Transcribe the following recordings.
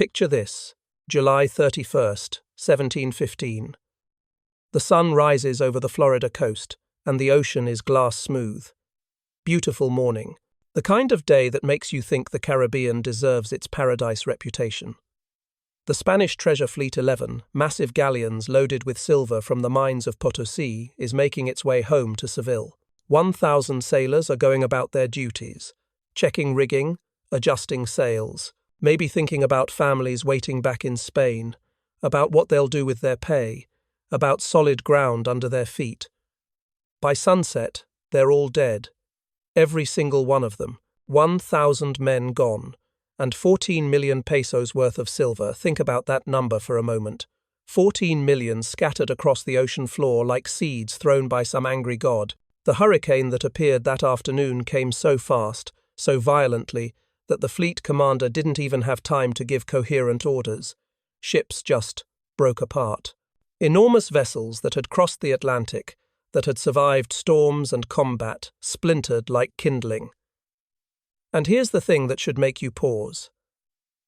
Picture this, July 31st, 1715. The sun rises over the Florida coast, and the ocean is glass smooth. Beautiful morning, the kind of day that makes you think the Caribbean deserves its paradise reputation. The Spanish treasure fleet 11, massive galleons loaded with silver from the mines of Potosí, is making its way home to Seville. 1,000 sailors are going about their duties, checking rigging, adjusting sails, maybe thinking about families waiting back in Spain, about what they'll do with their pay, about solid ground under their feet. By sunset, they're all dead. Every single one of them. 1,000 men gone. And 14 million pesos worth of silver. Think about that number for a moment. 14 million scattered across the ocean floor like seeds thrown by some angry god. The hurricane that appeared that afternoon came so fast, so violently, that the fleet commander didn't even have time to give coherent orders. Ships just broke apart. Enormous vessels that had crossed the Atlantic, that had survived storms and combat, splintered like kindling. And here's the thing that should make you pause.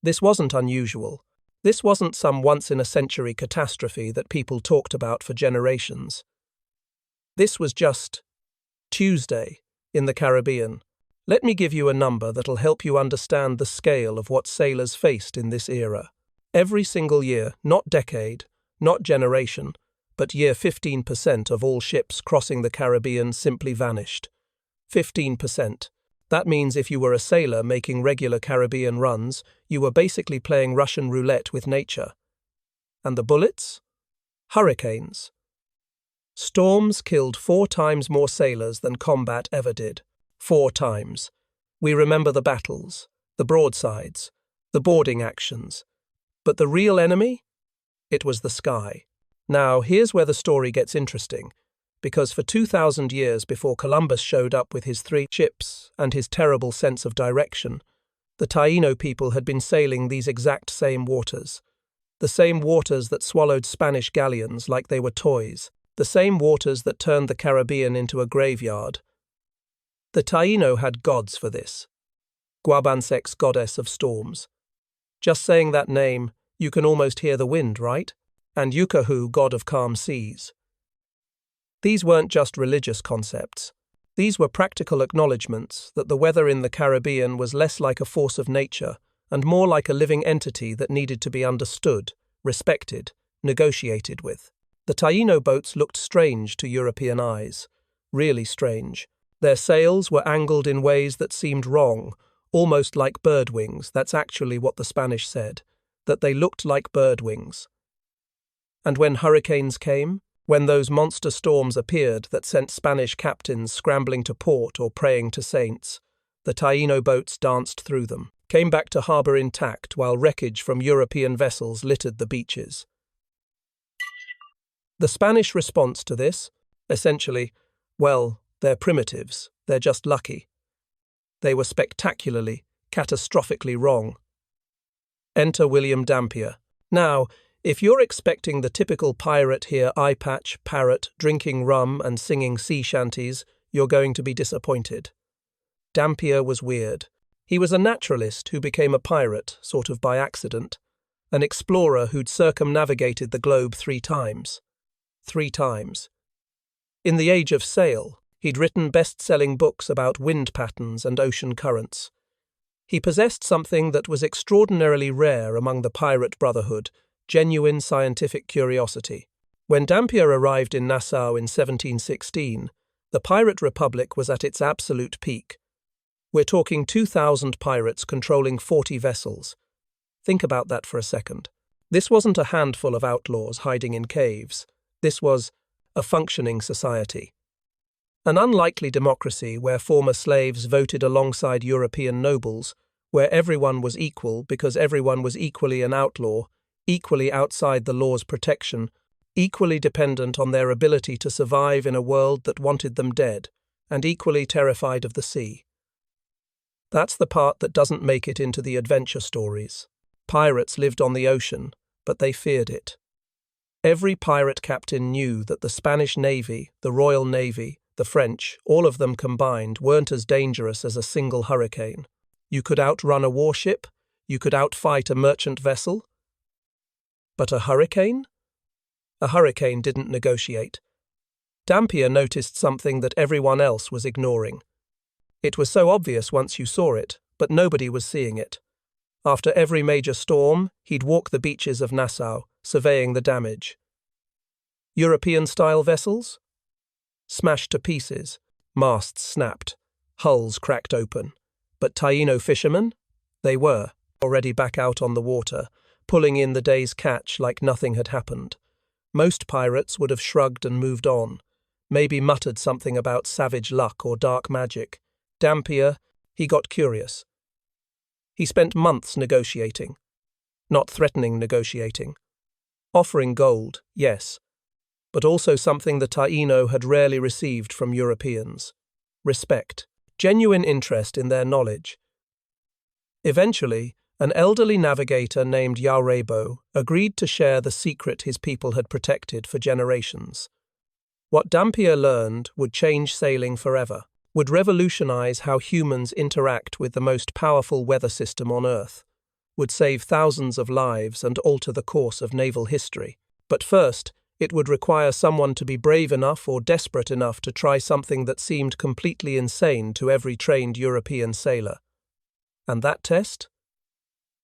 This wasn't unusual. This wasn't some once-in-a-century catastrophe that people talked about for generations. This was just Tuesday in the Caribbean. Let me give you a number that'll help you understand the scale of what sailors faced in this era. Every single year, not decade, not generation, but year 15% of all ships crossing the Caribbean simply vanished. 15%. That means if you were a sailor making regular Caribbean runs, you were basically playing Russian roulette with nature. And the bullets? Hurricanes. Storms killed 4 times more sailors than combat ever did. 4 times. We remember the battles, the broadsides, the boarding actions. But the real enemy? It was the sky. Now, here's where the story gets interesting. Because for 2,000 years before Columbus showed up with his 3 ships and his terrible sense of direction, the Taíno people had been sailing these exact same waters. The same waters that swallowed Spanish galleons like they were toys. The same waters that turned the Caribbean into a graveyard. The Taíno had gods for this. Guabansec's goddess of storms. Just saying that name, you can almost hear the wind, right? And Yucahu, god of calm seas. These weren't just religious concepts. These were practical acknowledgements that the weather in the Caribbean was less like a force of nature and more like a living entity that needed to be understood, respected, negotiated with. The Taíno boats looked strange to European eyes. Really strange. Their sails were angled in ways that seemed wrong, almost like bird wings. That's actually what the Spanish said, that they looked like bird wings. And when hurricanes came, when those monster storms appeared that sent Spanish captains scrambling to port or praying to saints, the Taíno boats danced through them, came back to harbour intact while wreckage from European vessels littered the beaches. The Spanish response to this, essentially, well, they're primitives, they're just lucky. They were spectacularly, catastrophically wrong. Enter William Dampier. Now, if you're expecting the typical pirate here eye patch, parrot, drinking rum and singing sea shanties, you're going to be disappointed. Dampier was weird. He was a naturalist who became a pirate, sort of by accident. An explorer who'd circumnavigated the globe 3 times. 3 times. In the age of sail, he'd written best-selling books about wind patterns and ocean currents. He possessed something that was extraordinarily rare among the pirate brotherhood, genuine scientific curiosity. When Dampier arrived in Nassau in 1716, the pirate republic was at its absolute peak. We're talking 2,000 pirates controlling 40 vessels. Think about that for a second. This wasn't a handful of outlaws hiding in caves. This was a functioning society. An unlikely democracy where former slaves voted alongside European nobles, where everyone was equal because everyone was equally an outlaw, equally outside the law's protection, equally dependent on their ability to survive in a world that wanted them dead, and equally terrified of the sea. That's the part that doesn't make it into the adventure stories. Pirates lived on the ocean, but they feared it. Every pirate captain knew that the Spanish Navy, the Royal Navy, the French, all of them combined, weren't as dangerous as a single hurricane. You could outrun a warship, You could outfight a merchant vessel? But a hurricane? A hurricane didn't negotiate. Dampier noticed something that everyone else was ignoring. It was so obvious once you saw it, but nobody was seeing it. After every major storm, he'd walk the beaches of Nassau, surveying the damage. European-style vessels? Smashed to pieces, masts snapped, hulls cracked open. But Taino fishermen? They were, already back out on the water, pulling in the day's catch like nothing had happened. Most pirates would have shrugged and moved on, maybe muttered something about savage luck or dark magic. Dampier, he got curious. He spent months negotiating. Not threatening negotiating. Offering gold, yes, but also something the Taino had rarely received from Europeans. Respect. Genuine interest in their knowledge. Eventually, an elderly navigator named Yaurebo agreed to share the secret his people had protected for generations. What Dampier learned would change sailing forever, would revolutionize how humans interact with the most powerful weather system on Earth, would save thousands of lives and alter the course of naval history. But first, it would require someone to be brave enough or desperate enough to try something that seemed completely insane to every trained European sailor. And that test?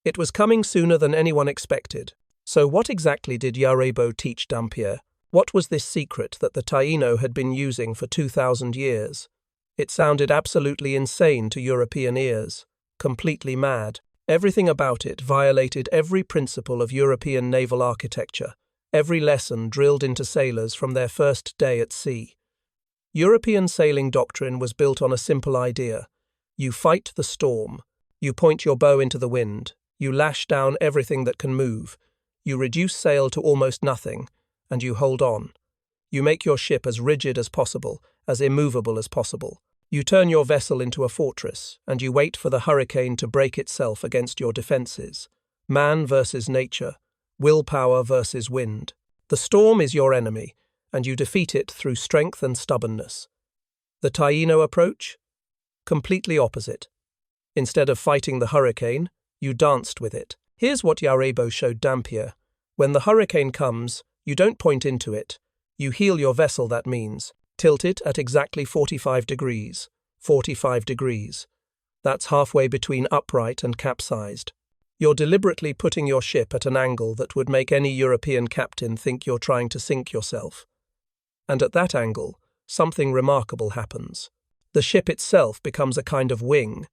It was coming sooner than anyone expected. So what exactly did Yaurebo teach Dampier? What was this secret that the Taino had been using for 2,000 years? It sounded absolutely insane to European ears. Completely mad. Everything about it violated every principle of European naval architecture, every lesson drilled into sailors from their first day at sea. European sailing doctrine was built on a simple idea. You fight the storm. You point your bow into the wind. You lash down everything that can move. You reduce sail to almost nothing, and you hold on. You make your ship as rigid as possible, as immovable as possible. You turn your vessel into a fortress, and you wait for the hurricane to break itself against your defenses. Man versus nature, willpower versus wind. The storm is your enemy, and you defeat it through strength and stubbornness. The Taino approach? Completely opposite. Instead of fighting the hurricane, you danced with it. Here's what Yaurebo showed Dampier. When the hurricane comes, you don't point into it. You heel your vessel, that means. Tilt it at exactly 45 degrees. 45 degrees. That's halfway between upright and capsized. You're deliberately putting your ship at an angle that would make any European captain think you're trying to sink yourself. And at that angle, something remarkable happens. The ship itself becomes a kind of wing.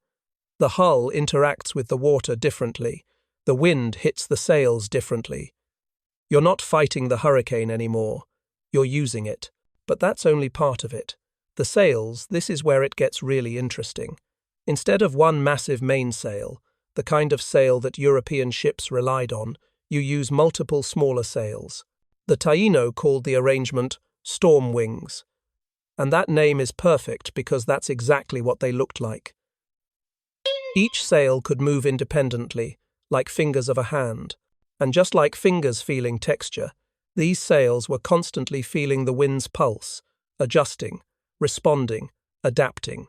The hull interacts with the water differently. The wind hits the sails differently. You're not fighting the hurricane anymore. You're using it. But that's only part of it. The sails, this is where it gets really interesting. Instead of one massive mainsail, the kind of sail that European ships relied on, you use multiple smaller sails. The Taino called the arrangement storm wings. And that name is perfect because that's exactly what they looked like. Each sail could move independently, like fingers of a hand. And just like fingers feeling texture, these sails were constantly feeling the wind's pulse, adjusting, responding, adapting.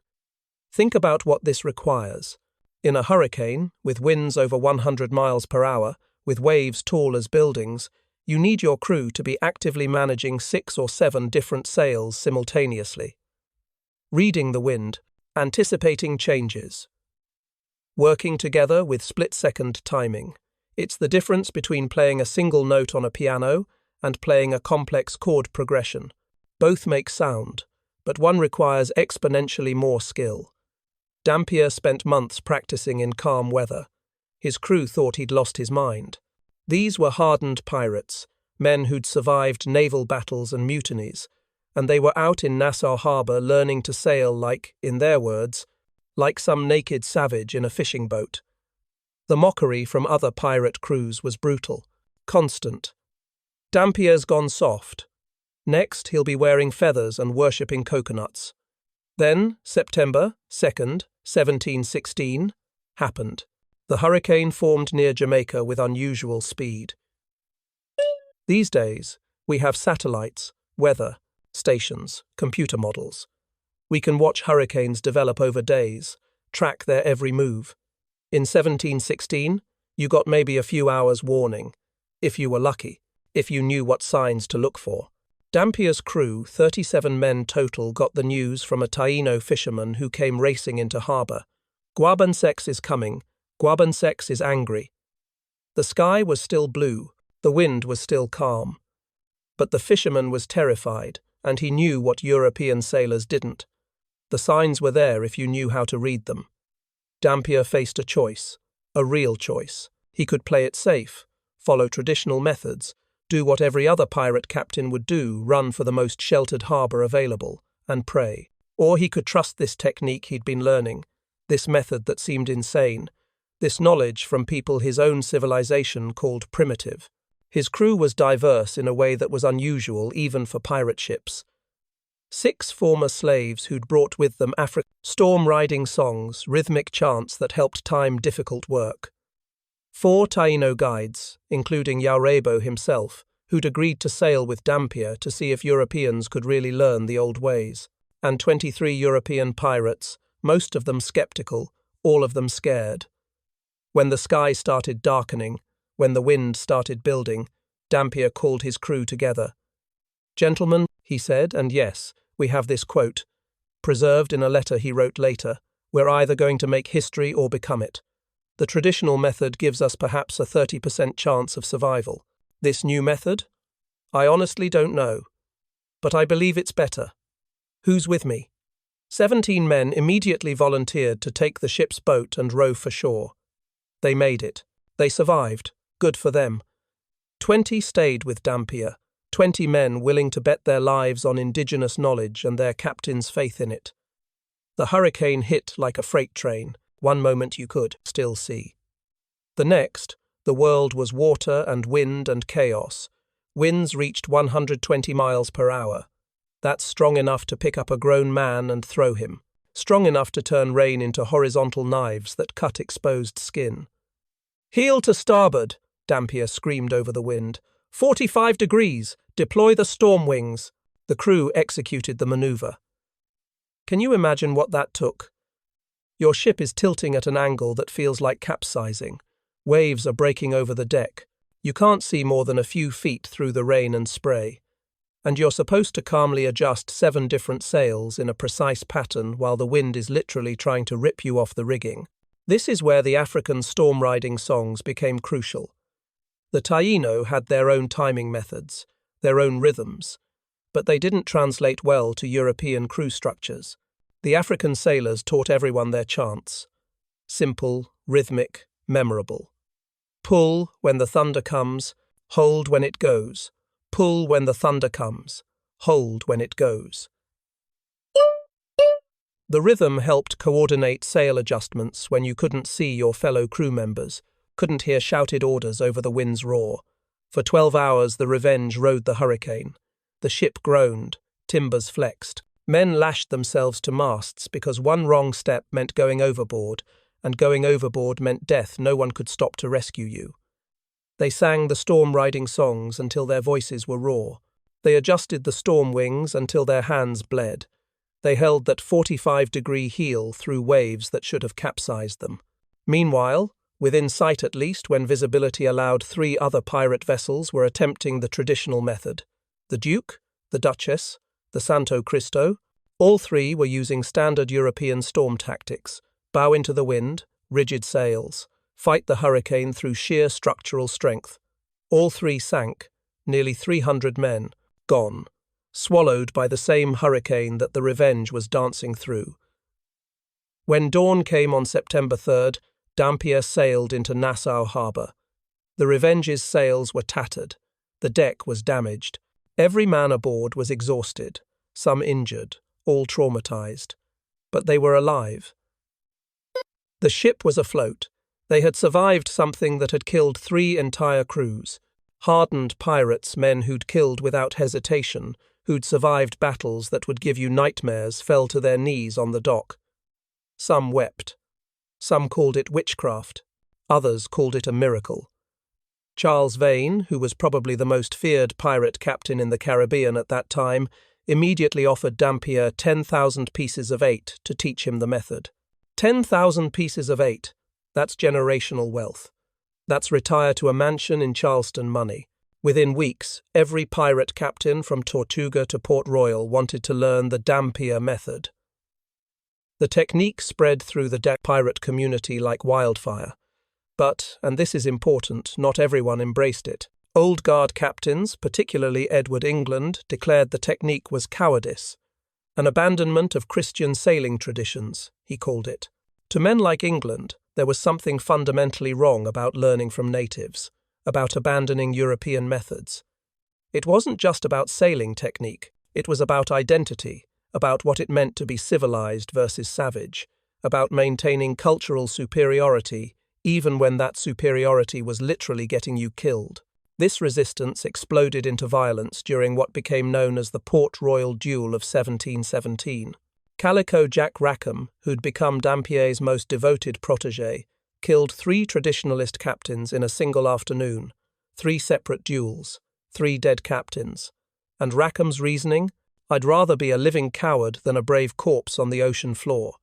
Think about what this requires. In a hurricane, with winds over 100 miles per hour, with waves tall as buildings, you need your crew to be actively managing 6 or 7 different sails simultaneously. Reading the wind, anticipating changes. Working together with split-second timing. It's the difference between playing a single note on a piano and playing a complex chord progression. Both make sound, but one requires exponentially more skill. Dampier spent months practicing in calm weather. His crew thought he'd lost his mind. These were hardened pirates, men who'd survived naval battles and mutinies, and they were out in Nassau Harbour learning to sail like, in their words, like some naked savage in a fishing boat. The mockery from other pirate crews was brutal, constant. Dampier's gone soft. Next, he'll be wearing feathers and worshipping coconuts. Then, September 2nd, 1716, happened. The hurricane formed near Jamaica with unusual speed. These days, we have satellites, weather, stations, computer models. We can watch hurricanes develop over days, track their every move. In 1716, You got maybe a few hours warning, if you were lucky, if you knew what signs to look for. Dampier's crew, 37 men total, got the news from a Taino fisherman who came racing into harbour. Guabansex is coming. Guabansex is angry. The sky was still blue. The wind was still calm. But the fisherman was terrified, and he knew what European sailors didn't. The signs were there if you knew how to read them. Dampier faced a choice, a real choice. He could play it safe, follow traditional methods, do what every other pirate captain would do, run for the most sheltered harbour available, and pray. Or he could trust this technique he'd been learning, this method that seemed insane, this knowledge from people his own civilization called primitive. His crew was diverse in a way that was unusual even for pirate ships. 6 former slaves who'd brought with them storm-riding songs, rhythmic chants that helped time difficult work. 4 Taino guides, including Yaurebo himself, who'd agreed to sail with Dampier to see if Europeans could really learn the old ways. And 23 European pirates, most of them skeptical, all of them scared. When the sky started darkening, when the wind started building, Dampier called his crew together. "Gentlemen," he said, and yes, we have this quote, preserved in a letter he wrote later, "we're either going to make history or become it. The traditional method gives us perhaps a 30% chance of survival. This new method? I honestly don't know. But I believe it's better. Who's with me?" 17 men immediately volunteered to take the ship's boat and row for shore. They made it. They survived. Good for them. 20 stayed with Dampier, 20 men willing to bet their lives on indigenous knowledge and their captain's faith in it. The hurricane hit like a freight train. One moment you could still see. The next, the world was water and wind and chaos. Winds reached 120 miles per hour. That's strong enough to pick up a grown man and throw him. Strong enough to turn rain into horizontal knives that cut exposed skin. "Heel to starboard," Dampier screamed over the wind. 45 degrees, deploy the storm wings." The crew executed the maneuver. Can you imagine what that took? Your ship is tilting at an angle that feels like capsizing. Waves are breaking over the deck. You can't see more than a few feet through the rain and spray. And you're supposed to calmly adjust 7 different sails in a precise pattern while the wind is literally trying to rip you off the rigging. This is where the African storm-riding songs became crucial. The Taino had their own timing methods, their own rhythms, but they didn't translate well to European crew structures. The African sailors taught everyone their chants. Simple, rhythmic, memorable. Pull when the thunder comes, hold when it goes. Pull when the thunder comes, hold when it goes. The rhythm helped coordinate sail adjustments when you couldn't see your fellow crew members, couldn't hear shouted orders over the wind's roar. For 12 hours the Revenge rode the hurricane. The ship groaned, timbers flexed. Men lashed themselves to masts because one wrong step meant going overboard, and going overboard meant death. No one could stop to rescue you. They sang the storm-riding songs until their voices were raw. They adjusted the storm wings until their hands bled. They held that 45-degree heel through waves that should have capsized them. Meanwhile, within sight at least when visibility allowed, 3 other pirate vessels were attempting the traditional method. The Duke, the Duchess, the Santo Cristo, all 3 were using standard European storm tactics: bow into the wind, rigid sails, fight the hurricane through sheer structural strength. All 3 sank, nearly 300 men, gone, swallowed by the same hurricane that the Revenge was dancing through. When dawn came on September 3rd, Dampier sailed into Nassau harbour. The Revenge's sails were tattered. The deck was damaged. Every man aboard was exhausted, some injured, all traumatized. But they were alive. The ship was afloat. They had survived something that had killed 3 entire crews. Hardened pirates, men who'd killed without hesitation, who'd survived battles that would give you nightmares, fell to their knees on the dock. Some wept. Some called it witchcraft. Others called it a miracle. Charles Vane, who was probably the most feared pirate captain in the Caribbean at that time, immediately offered Dampier 10,000 pieces of 8 to teach him the method. 10,000 pieces of 8. That's generational wealth. That's retire to a mansion in Charleston money. Within weeks, every pirate captain from Tortuga to Port Royal wanted to learn the Dampier method. The technique spread through the pirate community like wildfire. But, and this is important, not everyone embraced it. Old Guard captains, particularly Edward England, declared the technique was cowardice, an abandonment of Christian sailing traditions, he called it. To men like England, there was something fundamentally wrong about learning from natives, about abandoning European methods. It wasn't just about sailing technique, it was about identity, about what it meant to be civilized versus savage, about maintaining cultural superiority, even when that superiority was literally getting you killed. This resistance exploded into violence during what became known as the Port Royal Duel of 1717. Calico Jack Rackham, who'd become Dampier's most devoted protégé, killed 3 traditionalist captains in a single afternoon, 3 separate duels, 3 dead captains. And Rackham's reasoning? I'd rather be a living coward than a brave corpse on the ocean floor.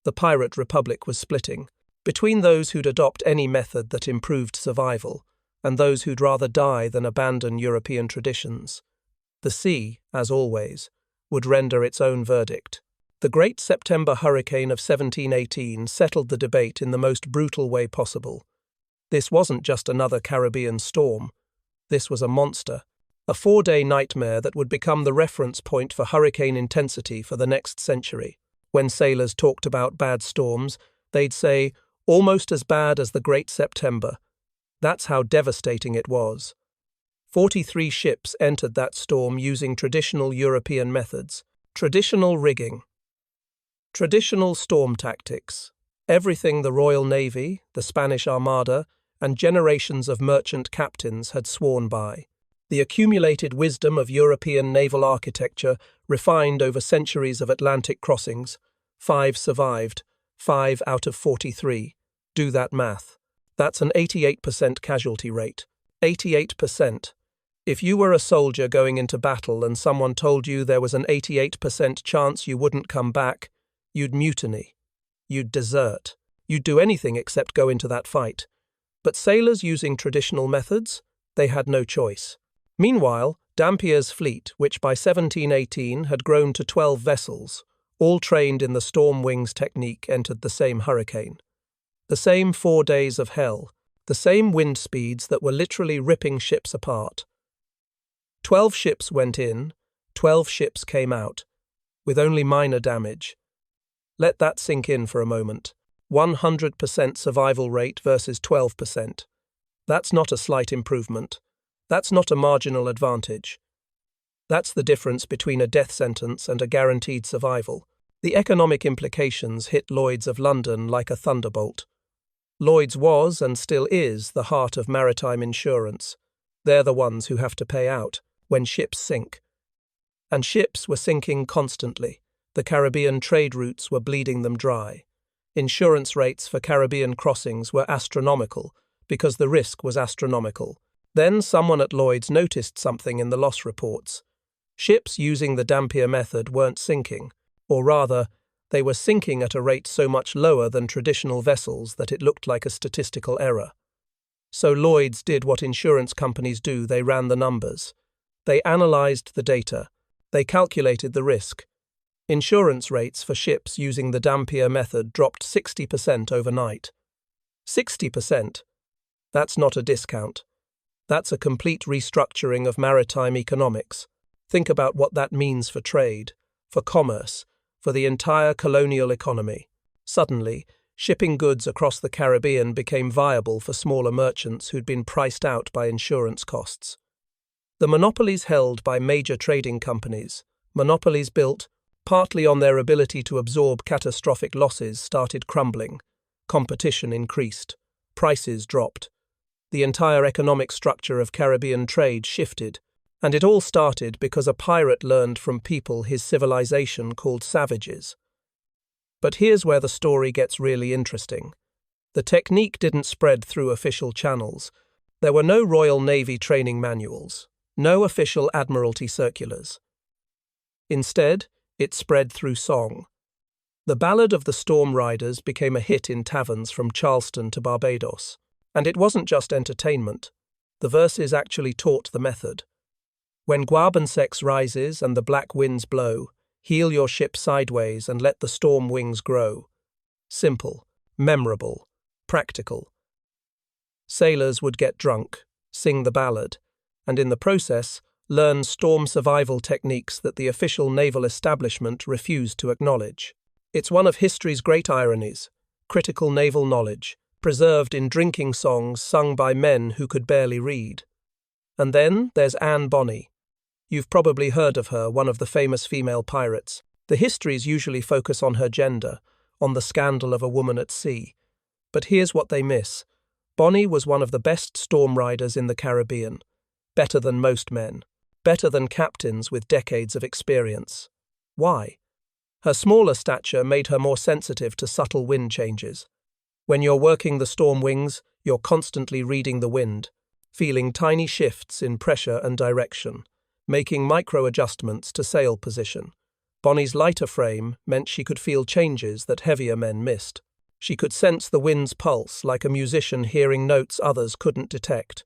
The pirate republic was splitting, between those who'd adopt any method that improved survival, and those who'd rather die than abandon European traditions. The sea, as always, would render its own verdict. The Great September Hurricane of 1718 settled the debate in the most brutal way possible. This wasn't just another Caribbean storm. This was a monster, a 4-day nightmare that would become the reference point for hurricane intensity for the next century. When sailors talked about bad storms, they'd say, almost as bad as the Great September. That's how devastating it was. 43 ships entered that storm using traditional European methods, traditional rigging, traditional storm tactics, everything the Royal Navy, the Spanish Armada, and generations of merchant captains had sworn by. The accumulated wisdom of European naval architecture refined over centuries of Atlantic crossings. 5 survived, 5 out of 43. Do that math. That's an 88% casualty rate. 88%. If you were a soldier going into battle and someone told you there was an 88% chance you wouldn't come back, you'd mutiny. You'd desert. You'd do anything except go into that fight. But sailors using traditional methods? They had no choice. Meanwhile, Dampier's fleet, which by 1718 had grown to 12 vessels, all trained in the storm wings technique, entered the same hurricane. The same 4 days of hell, the same wind speeds that were literally ripping ships apart. 12 ships went in, 12 ships came out, with only minor damage. Let that sink in for a moment. 100% survival rate versus 12%. That's not a slight improvement. That's not a marginal advantage. That's the difference between a death sentence and a guaranteed survival. The economic implications hit Lloyd's of London like a thunderbolt. Lloyd's was, and still is, the heart of maritime insurance. They're the ones who have to pay out when ships sink. And ships were sinking constantly. The Caribbean trade routes were bleeding them dry. Insurance rates for Caribbean crossings were astronomical because the risk was astronomical. Then someone at Lloyd's noticed something in the loss reports. Ships using the Dampier method weren't sinking, or rather, they were sinking at a rate so much lower than traditional vessels that it looked like a statistical error. So Lloyd's did what insurance companies do: they ran the numbers. They analysed the data. They calculated the risk. Insurance rates for ships using the Dampier method dropped 60% overnight. 60%. That's not a discount. That's a complete restructuring of maritime economics. Think about what that means for trade, for commerce, for the entire colonial economy. Suddenly, shipping goods across the Caribbean became viable for smaller merchants who'd been priced out by insurance costs. The monopolies held by major trading companies, monopolies built partly on their ability to absorb catastrophic losses, started crumbling. Competition increased. Prices dropped. The entire economic structure of Caribbean trade shifted. And it all started because a pirate learned from people his civilization called savages. But here's where the story gets really interesting. The technique didn't spread through official channels. There were no Royal Navy training manuals, no official Admiralty circulars. Instead, it spread through song. The Ballad of the Storm Riders became a hit in taverns from Charleston to Barbados. And it wasn't just entertainment. The verses actually taught the method. When Guabensex rises and the black winds blow, heel your ship sideways and let the storm wings grow. Simple, memorable, practical. Sailors would get drunk, sing the ballad, and in the process, learn storm survival techniques that the official naval establishment refused to acknowledge. It's one of history's great ironies, critical naval knowledge, preserved in drinking songs sung by men who could barely read. And then there's Anne Bonny. You've probably heard of her, one of the famous female pirates. The histories usually focus on her gender, on the scandal of a woman at sea. But here's what they miss. Bonny was one of the best storm riders in the Caribbean. Better than most men. Better than captains with decades of experience. Why? Her smaller stature made her more sensitive to subtle wind changes. When you're working the storm wings, you're constantly reading the wind, feeling tiny shifts in pressure and direction, making micro-adjustments to sail position. Bonny's lighter frame meant she could feel changes that heavier men missed. She could sense the wind's pulse like a musician hearing notes others couldn't detect.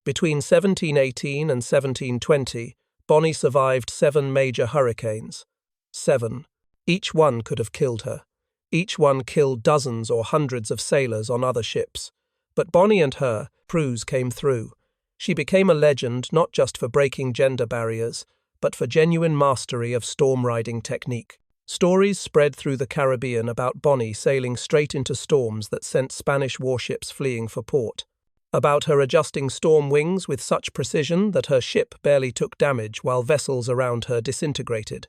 Between 1718 and 1720, Bonny survived 7 major hurricanes. 7. Each one could have killed her. Each one killed dozens or hundreds of sailors on other ships. But Bonny and her crews came through. She became a legend not just for breaking gender barriers, but for genuine mastery of storm riding technique. Stories spread through the Caribbean about Bonny sailing straight into storms that sent Spanish warships fleeing for port. About her adjusting storm wings with such precision that her ship barely took damage while vessels around her disintegrated.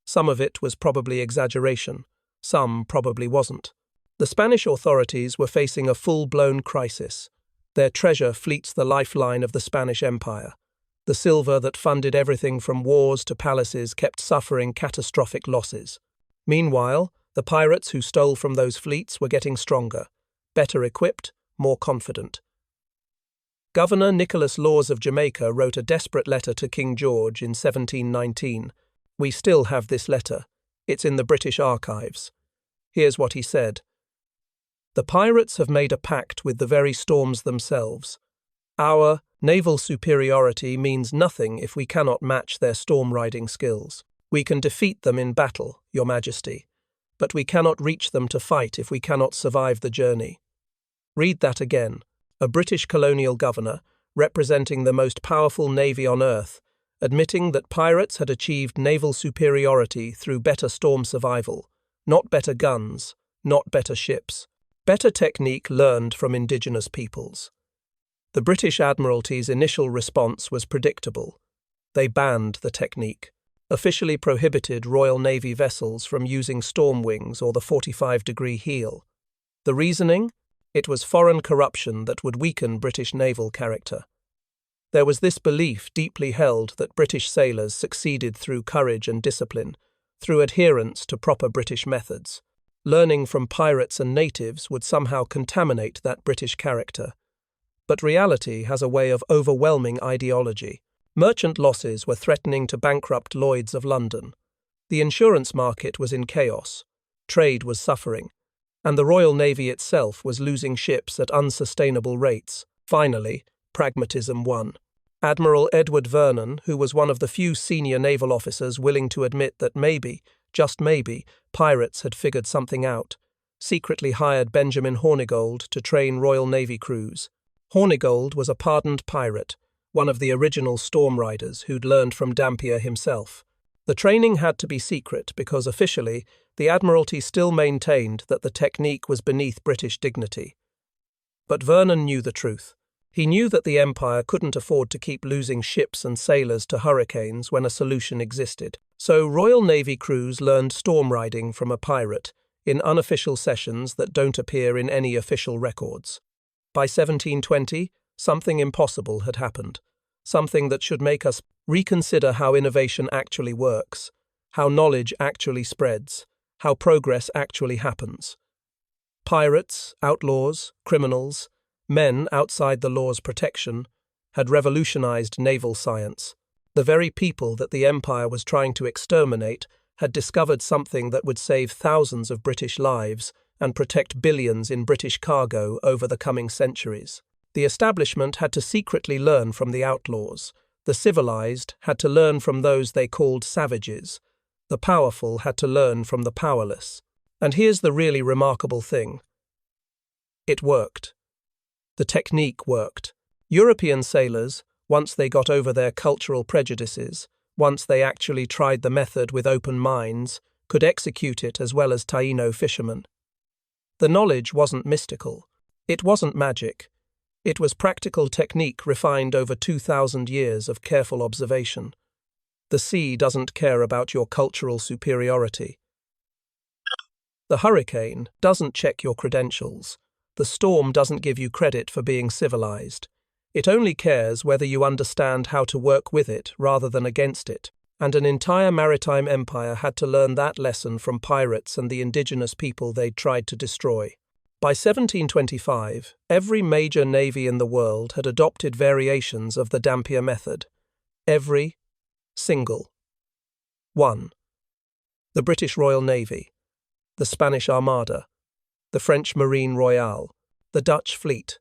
Some of it was probably exaggeration. Some probably wasn't. The Spanish authorities were facing a full-blown crisis. Their treasure fleets the lifeline of the Spanish Empire. The silver that funded everything from wars to palaces kept suffering catastrophic losses. Meanwhile, the pirates who stole from those fleets were getting stronger, better equipped, more confident. Governor Nicholas Laws of Jamaica wrote a desperate letter to King George in 1719. We still have this letter. It's in the British archives. Here's what he said. The pirates have made a pact with the very storms themselves. Our naval superiority means nothing if we cannot match their storm-riding skills. We can defeat them in battle, Your Majesty, but we cannot reach them to fight if we cannot survive the journey. Read that again. A British colonial governor, representing the most powerful navy on earth, admitting that pirates had achieved naval superiority through better storm survival, not better guns, not better ships, better technique learned from indigenous peoples. The British Admiralty's initial response was predictable. They banned the technique, officially prohibited Royal Navy vessels from using storm wings or the 45-degree heel. The reasoning? It was foreign corruption that would weaken British naval character. There was this belief deeply held that British sailors succeeded through courage and discipline, through adherence to proper British methods. Learning from pirates and natives would somehow contaminate that British character. But reality has a way of overwhelming ideology. Merchant losses were threatening to bankrupt Lloyd's of London. The insurance market was in chaos. Trade was suffering. And the Royal Navy itself was losing ships at unsustainable rates. Finally, pragmatism won. Admiral Edward Vernon, who was one of the few senior naval officers willing to admit that maybe, just maybe, pirates had figured something out, secretly hired Benjamin Hornigold to train Royal Navy crews. Hornigold was a pardoned pirate, one of the original storm riders who'd learned from Dampier himself. The training had to be secret because officially, the Admiralty still maintained that the technique was beneath British dignity. But Vernon knew the truth. He knew that the Empire couldn't afford to keep losing ships and sailors to hurricanes when a solution existed. So Royal Navy crews learned storm riding from a pirate in unofficial sessions that don't appear in any official records. By 1720, something impossible had happened. Something that should make us reconsider how innovation actually works, how knowledge actually spreads, how progress actually happens. Pirates, outlaws, criminals, men outside the law's protection, had revolutionized naval science. The very people that the Empire was trying to exterminate had discovered something that would save thousands of British lives and protect billions in British cargo over the coming centuries. The establishment had to secretly learn from the outlaws. The civilized had to learn from those they called savages. The powerful had to learn from the powerless. And here's the really remarkable thing. It worked. The technique worked. European sailors, once they got over their cultural prejudices, once they actually tried the method with open minds, could execute it as well as Taino fishermen. The knowledge wasn't mystical. It wasn't magic. It was practical technique refined over 2,000 years of careful observation. The sea doesn't care about your cultural superiority. The hurricane doesn't check your credentials. The storm doesn't give you credit for being civilized. It only cares whether you understand how to work with it rather than against it. And an entire maritime empire had to learn that lesson from pirates and the indigenous people they'd tried to destroy. By 1725, every major navy in the world had adopted variations of the Dampier method. Every single one. The British Royal Navy, the Spanish Armada, the French Marine Royale, the Dutch fleet.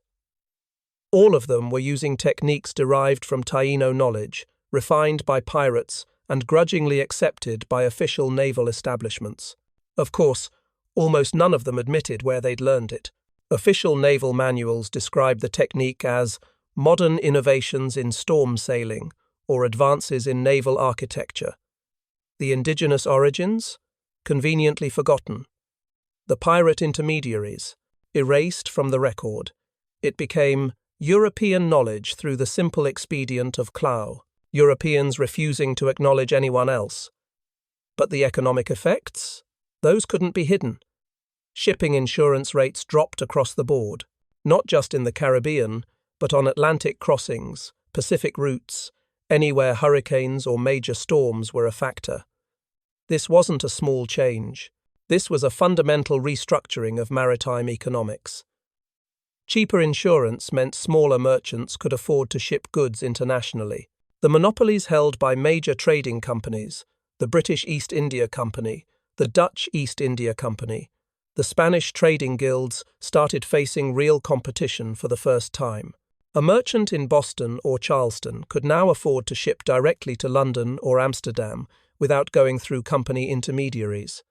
All of them were using techniques derived from Taino knowledge, refined by pirates and grudgingly accepted by official naval establishments. Of course, almost none of them admitted where they'd learned it. Official naval manuals described the technique as modern innovations in storm sailing or advances in naval architecture. The indigenous origins? Conveniently forgotten. The pirate intermediaries? Erased from the record. It became European knowledge through the simple expedient of clow, Europeans refusing to acknowledge anyone else. But the economic effects? Those couldn't be hidden. Shipping insurance rates dropped across the board, not just in the Caribbean, but on Atlantic crossings, Pacific routes, anywhere hurricanes or major storms were a factor. This wasn't a small change. This was a fundamental restructuring of maritime economics. Cheaper insurance meant smaller merchants could afford to ship goods internationally. The monopolies held by major trading companies, the British East India Company, the Dutch East India Company, the Spanish trading guilds started facing real competition for the first time. A merchant in Boston or Charleston could now afford to ship directly to London or Amsterdam without going through company intermediaries.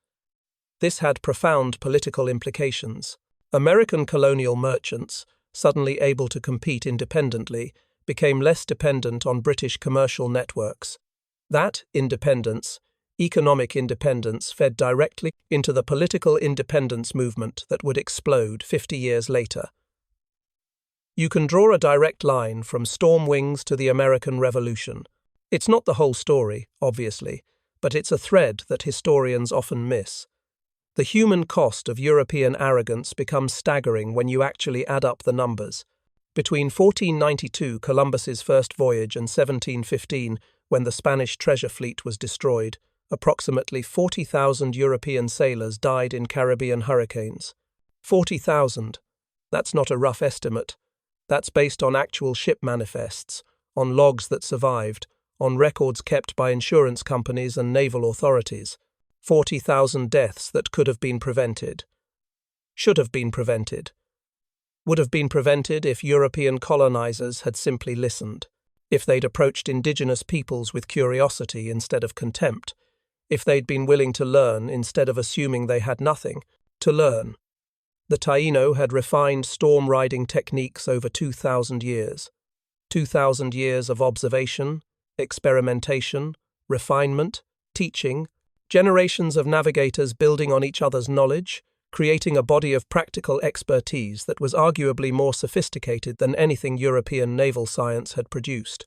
This had profound political implications. American colonial merchants, suddenly able to compete independently, became less dependent on British commercial networks. That independence, economic independence, fed directly into the political independence movement that would explode 50 years later. You can draw a direct line from storm wings to the American Revolution. It's not the whole story, obviously, but it's a thread that historians often miss. The human cost of European arrogance becomes staggering when you actually add up the numbers. Between 1492, Columbus's first voyage, and 1715, when the Spanish treasure fleet was destroyed, approximately 40,000 European sailors died in Caribbean hurricanes. 40,000. That's not a rough estimate. That's based on actual ship manifests, on logs that survived, on records kept by insurance companies and naval authorities. 40,000 deaths that could have been prevented. Should have been prevented. Would have been prevented if European colonizers had simply listened, if they'd approached indigenous peoples with curiosity instead of contempt, if they'd been willing to learn instead of assuming they had nothing to learn. The Taino had refined storm riding techniques over 2,000 years. 2,000 years of observation, experimentation, refinement, teaching, generations of navigators building on each other's knowledge, creating a body of practical expertise that was arguably more sophisticated than anything European naval science had produced.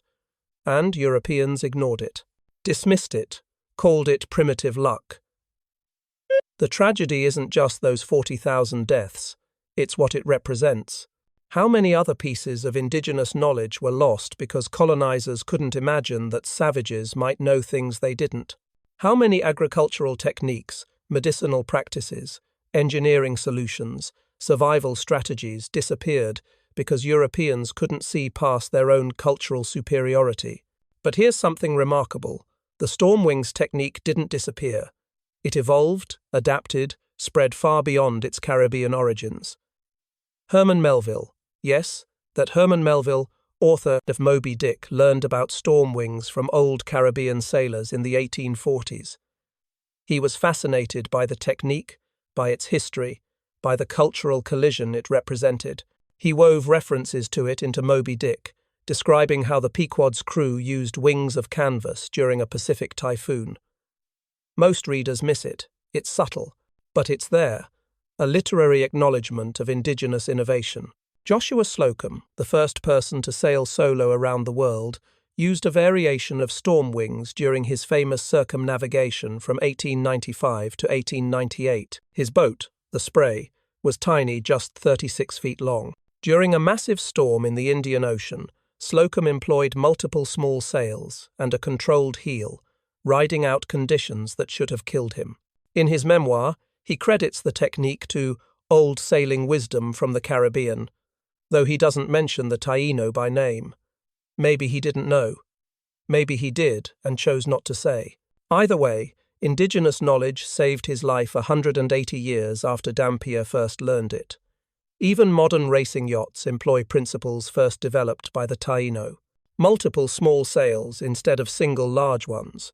And Europeans ignored it, dismissed it, called it primitive luck. The tragedy isn't just those 40,000 deaths, it's what it represents. How many other pieces of indigenous knowledge were lost because colonizers couldn't imagine that savages might know things they didn't? How many agricultural techniques, medicinal practices, engineering solutions, survival strategies disappeared because Europeans couldn't see past their own cultural superiority? But here's something remarkable. The storm wings technique didn't disappear. It evolved, adapted, spread far beyond its Caribbean origins. Herman Melville. Yes, that Herman Melville, author of Moby Dick, learned about storm wings from old Caribbean sailors in the 1840s. He was fascinated by the technique, by its history, by the cultural collision it represented. He wove references to it into Moby Dick, describing how the Pequod's crew used wings of canvas during a Pacific typhoon. Most readers miss it. It's subtle, but it's there, a literary acknowledgement of indigenous innovation. Joshua Slocum, the first person to sail solo around the world, used a variation of storm wings during his famous circumnavigation from 1895 to 1898. His boat, the Spray, was tiny, just 36 feet long. During a massive storm in the Indian Ocean, Slocum employed multiple small sails and a controlled heel, riding out conditions that should have killed him. In his memoir, he credits the technique to old sailing wisdom from the Caribbean, though he doesn't mention the Taino by name. Maybe he didn't know. Maybe he did and chose not to say. Either way, indigenous knowledge saved his life 180 years after Dampier first learned it. Even modern racing yachts employ principles first developed by the Taino. Multiple small sails instead of single large ones.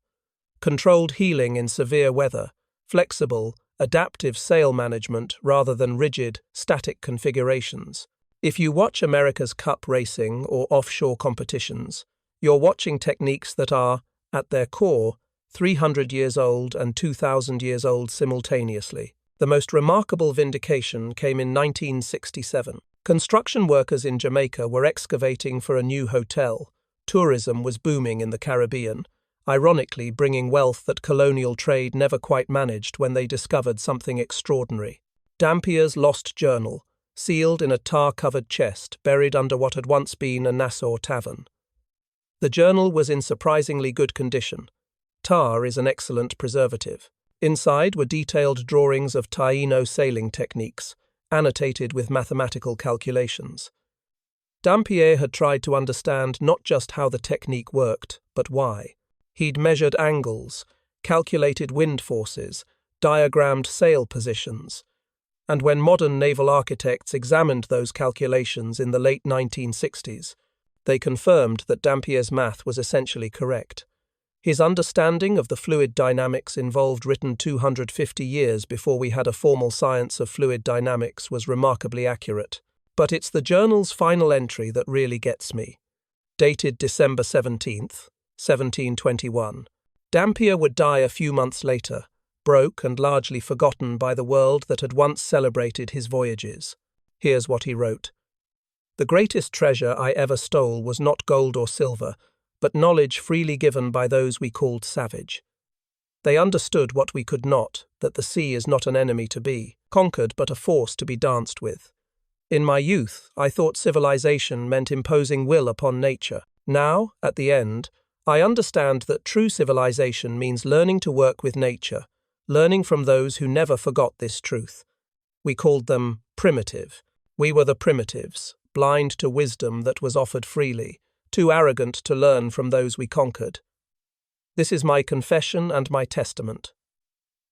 Controlled heeling in severe weather. Flexible, adaptive sail management rather than rigid, static configurations. If you watch America's Cup racing or offshore competitions, you're watching techniques that are, at their core, 300 years old and 2,000 years old simultaneously. The most remarkable vindication came in 1967. Construction workers in Jamaica were excavating for a new hotel. Tourism was booming in the Caribbean, ironically bringing wealth that colonial trade never quite managed when they discovered something extraordinary. Dampier's lost journal, sealed in a tar-covered chest buried under what had once been a Nassau tavern. The journal was in surprisingly good condition. Tar is an excellent preservative. Inside were detailed drawings of Taino sailing techniques, annotated with mathematical calculations. Dampier had tried to understand not just how the technique worked, but why. He'd measured angles, calculated wind forces, diagrammed sail positions. And when modern naval architects examined those calculations in the late 1960s, they confirmed that Dampier's math was essentially correct. His understanding of the fluid dynamics involved written 250 years before we had a formal science of fluid dynamics was remarkably accurate. But it's the journal's final entry that really gets me. Dated December 17th, 1721. Dampier would die a few months later, broke and largely forgotten by the world that had once celebrated his voyages. Here's what he wrote. "The greatest treasure I ever stole was not gold or silver, but knowledge freely given by those we called savage. They understood what we could not, that the sea is not an enemy to be conquered but a force to be danced with. In my youth, I thought civilization meant imposing will upon nature. Now, at the end, I understand that true civilization means learning to work with nature, learning from those who never forgot this truth. We called them primitive. We were the primitives, blind to wisdom that was offered freely, too arrogant to learn from those we conquered. This is my confession and my testament."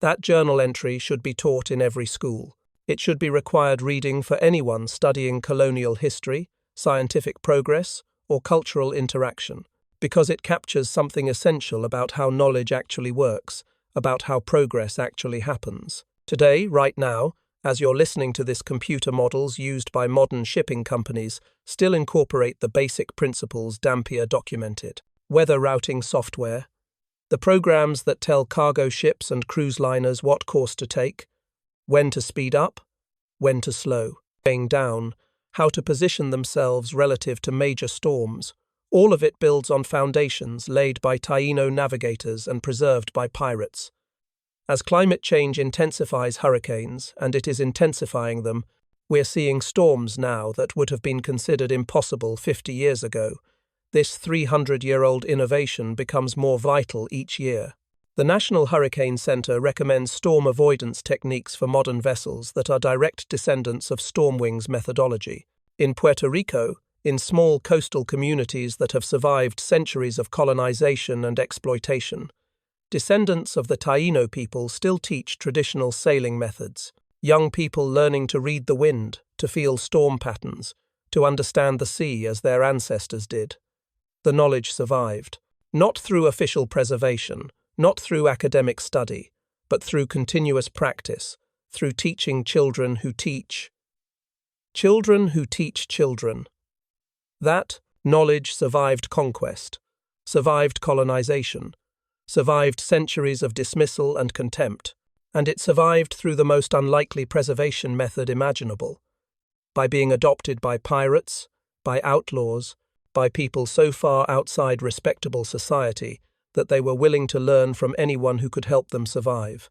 That journal entry should be taught in every school. It should be required reading for anyone studying colonial history, scientific progress, or cultural interaction, because it captures something essential about how knowledge actually works, about how progress actually happens. Today, right now, as you're listening to this, computer models used by modern shipping companies still incorporate the basic principles Dampier documented. Weather routing software, the programs that tell cargo ships and cruise liners what course to take, when to speed up, when to slow, slowing down, how to position themselves relative to major storms. All of it builds on foundations laid by Taino navigators and preserved by pirates. As climate change intensifies hurricanes, and it is intensifying them, we're seeing storms now that would have been considered impossible 50 years ago. This 300-year-old innovation becomes more vital each year. The National Hurricane Center recommends storm avoidance techniques for modern vessels that are direct descendants of Stormwing's methodology. In Puerto Rico, in small coastal communities that have survived centuries of colonization and exploitation, Descendants of the Taino people still teach traditional sailing methods. Young people learning to read the wind, to feel storm patterns, to understand the sea as their ancestors did. The knowledge survived, not through official preservation, not through academic study, but through continuous practice, through teaching children who teach. Children who teach children. That knowledge survived conquest, survived colonization, survived centuries of dismissal and contempt, and it survived through the most unlikely preservation method imaginable, by being adopted by pirates, by outlaws, by people so far outside respectable society that they were willing to learn from anyone who could help them survive.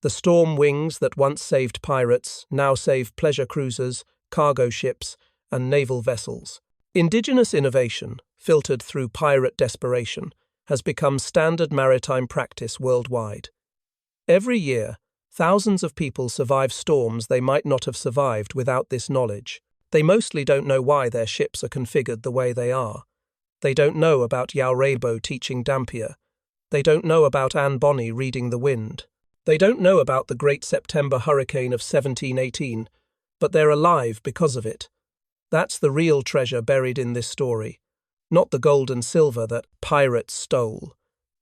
The storm wings that once saved pirates now save pleasure cruisers, cargo ships, and naval vessels. Indigenous innovation, filtered through pirate desperation, has become standard maritime practice worldwide. Every year, thousands of people survive storms they might not have survived without this knowledge. They mostly don't know why their ships are configured the way they are. They don't know about Yaurebo teaching Dampier. They don't know about Anne Bonny reading the wind. They don't know about the Great September Hurricane of 1718, but they're alive because of it. That's the real treasure buried in this story. Not the gold and silver that pirates stole,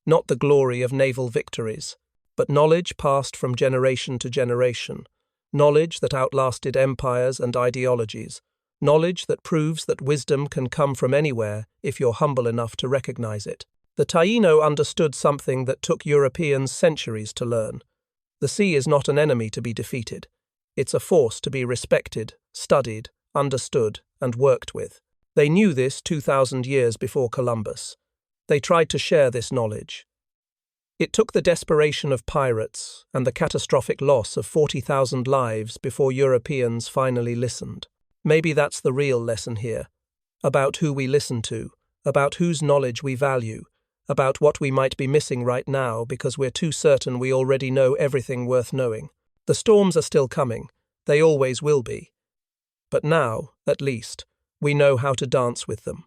not the glory of naval victories, but knowledge passed from generation to generation, knowledge that outlasted empires and ideologies, knowledge that proves that wisdom can come from anywhere if you're humble enough to recognize it. The Taino understood something that took Europeans centuries to learn. The sea is not an enemy to be defeated. It's a force to be respected, studied, understood, and worked with. They knew this 2,000 years before Columbus. They tried to share this knowledge. It took the desperation of pirates and the catastrophic loss of 40,000 lives before Europeans finally listened. Maybe that's the real lesson here, about who we listen to, about whose knowledge we value, about what we might be missing right now because we're too certain we already know everything worth knowing. The storms are still coming, they always will be. But now, at least, we know how to dance with them.